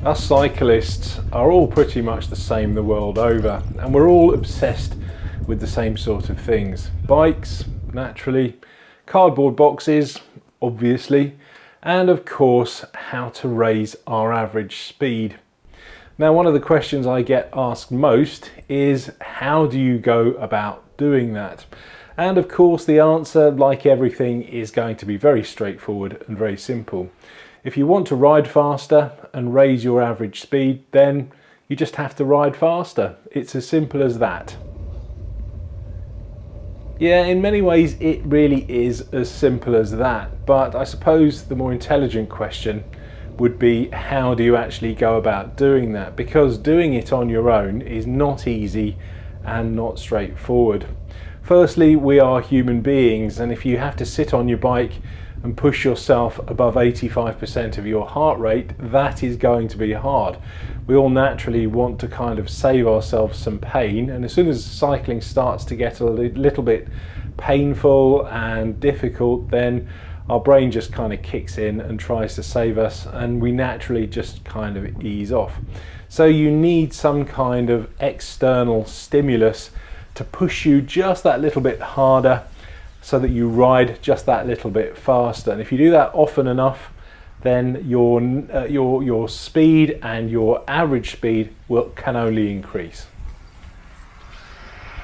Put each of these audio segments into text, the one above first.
Us cyclists are all pretty much the same the world over, and we're all obsessed with the same sort of things. Bikes, naturally, cardboard boxes, obviously, and of course, how to raise our average speed. Now, one of the questions I get asked most is, how do you go about doing that? And of course, the answer, like everything, is going to be very straightforward and very simple. If you want to ride faster and raise your average speed, then you just have to ride faster. It's as simple as that. Yeah, in many ways it really is as simple as that, but I suppose the more intelligent question would be, how do you actually go about doing that? Because doing it on your own is not easy and not straightforward. Firstly, we are human beings, and if you have to sit on your bike and push yourself above 85% of your heart rate, that is going to be hard. We all naturally want to kind of save ourselves some pain, and as soon as cycling starts to get a little bit painful and difficult, then our brain just kind of kicks in and tries to save us, and we naturally just kind of ease off. So you need some kind of external stimulus to push you just that little bit harder, so that you ride just that little bit faster. And if you do that often enough, then your speed and your average speed can only increase.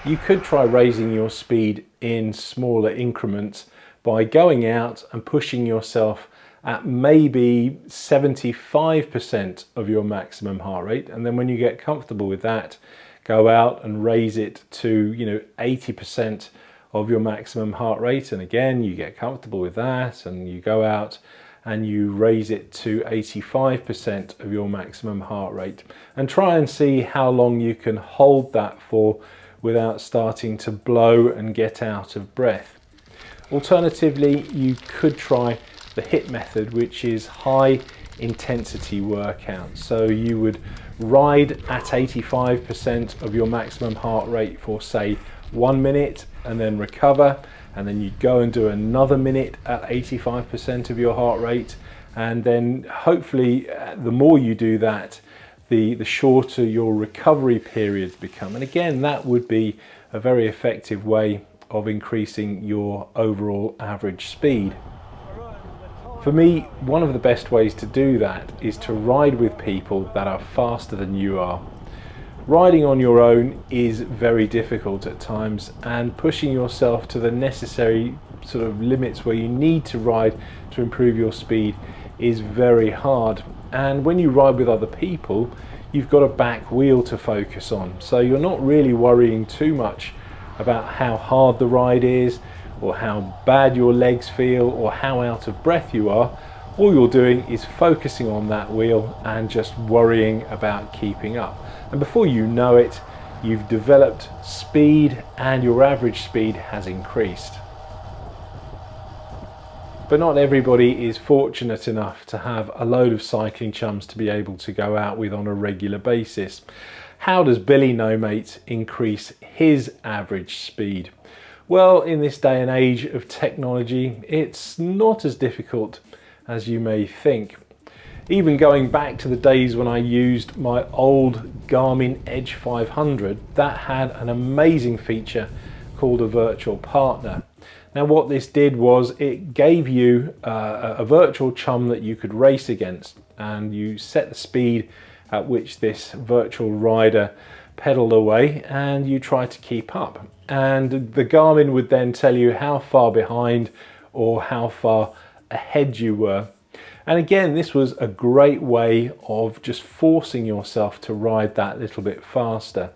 You could try raising your speed in smaller increments by going out and pushing yourself at maybe 75% of your maximum heart rate, and then when you get comfortable with that, go out and raise it to 80% of your maximum heart rate, and again you get comfortable with that and you go out and you raise it to 85% of your maximum heart rate, and try and see how long you can hold that for without starting to blow and get out of breath. Alternatively, you could try the HIIT method, which is high intensity workout. So you would ride at 85% of your maximum heart rate for say 1 minute and then recover, and then you go and do another minute at 85% of your heart rate, and then hopefully the more you do that, the shorter your recovery periods become, and again that would be a very effective way of increasing your overall average speed. For me, one of the best ways to do that is to ride with people that are faster than you are. Riding on your own is very difficult at times, and pushing yourself to the necessary sort of limits where you need to ride to improve your speed is very hard. And when you ride with other people, you've got a back wheel to focus on, so you're not really worrying too much about how hard the ride is, or how bad your legs feel, or how out of breath you are. All you're doing is focusing on that wheel and just worrying about keeping up. And before you know it, you've developed speed and your average speed has increased. But not everybody is fortunate enough to have a load of cycling chums to be able to go out with on a regular basis. How does Billy No Mate increase his average speed? Well, in this day and age of technology, it's not as difficult as you may think. Even going back to the days when I used my old Garmin Edge 500, that had an amazing feature called a virtual partner. Now what this did was it gave you a virtual chum that you could race against, and you set the speed at which this virtual rider pedaled away and you tried to keep up. And the Garmin would then tell you how far behind or how far ahead you were. And again, this was a great way of just forcing yourself to ride that little bit faster.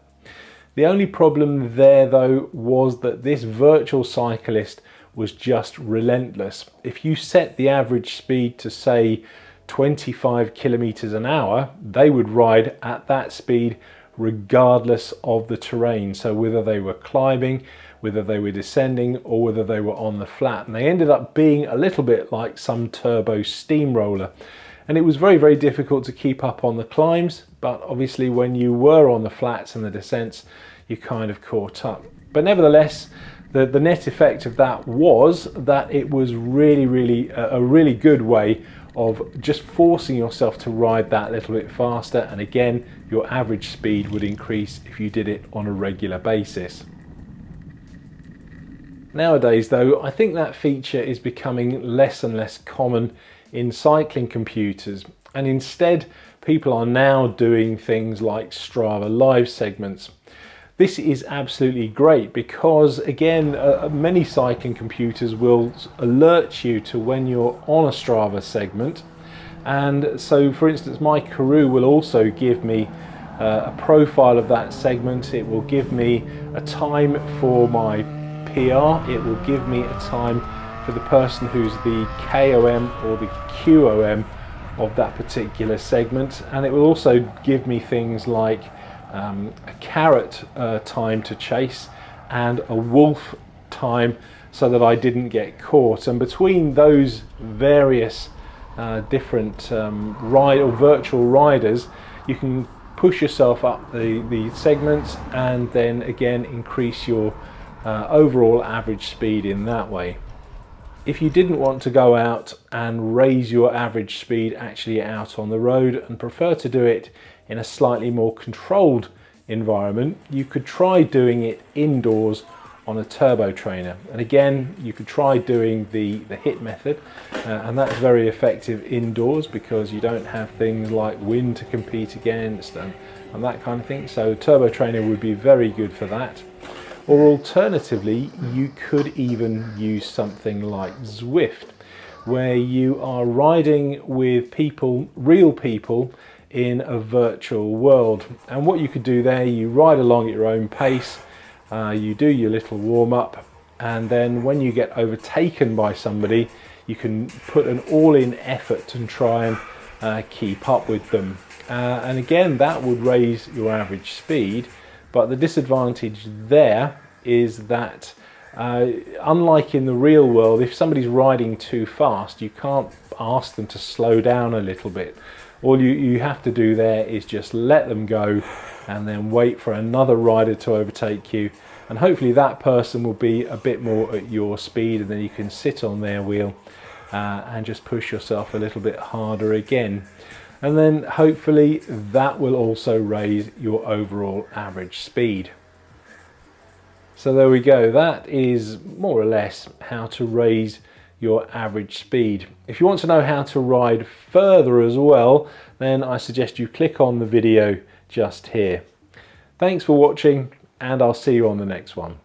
The only problem there though was that this virtual cyclist was just relentless. If you set the average speed to say 25 kilometers an hour, they would ride at that speed regardless of the terrain. So whether they were climbing, whether they were descending, or whether they were on the flat. And they ended up being a little bit like some turbo steamroller. And it was very, very difficult to keep up on the climbs, but obviously when you were on the flats and the descents, you kind of caught up. But nevertheless, the net effect of that was that it was really a really good way of just forcing yourself to ride that little bit faster, and again your average speed would increase if you did it on a regular basis. Nowadays though, I think that feature is becoming less and less common in cycling computers, and instead people are now doing things like Strava live segments. This is absolutely great because again, many cycling computers will alert you to when you're on a Strava segment, and so for instance my Karoo will also give me a profile of that segment. It will give me a time for my PR, it will give me a time for the person who's the KOM or the QOM of that particular segment, and it will also give me things like a carrot time to chase and a wolf time so that I didn't get caught. And between those various different ride or virtual riders, you can push yourself up the segments and then again increase your overall average speed in that way. If you didn't want to go out and raise your average speed actually out on the road and prefer to do it in a slightly more controlled environment, you could try doing it indoors on a turbo trainer. And again, you could try doing the HIT method, and that's very effective indoors because you don't have things like wind to compete against and that kind of thing. So turbo trainer would be very good for that. Or alternatively, you could even use something like Zwift, where you are riding with people, real people, in a virtual world. And what you could do there, you ride along at your own pace, you do your little warm-up, and then when you get overtaken by somebody, you can put an all-in effort and try and keep up with them. And again, that would raise your average speed. But the disadvantage there is that unlike in the real world, if somebody's riding too fast, you can't ask them to slow down a little bit. All you have to do there is just let them go and then wait for another rider to overtake you, and hopefully that person will be a bit more at your speed, and then you can sit on their wheel and just push yourself a little bit harder again. And then hopefully that will also raise your overall average speed. So there we go, that is more or less how to raise your average speed. If you want to know how to ride further as well, then I suggest you click on the video just here. Thanks for watching, and I'll see you on the next one.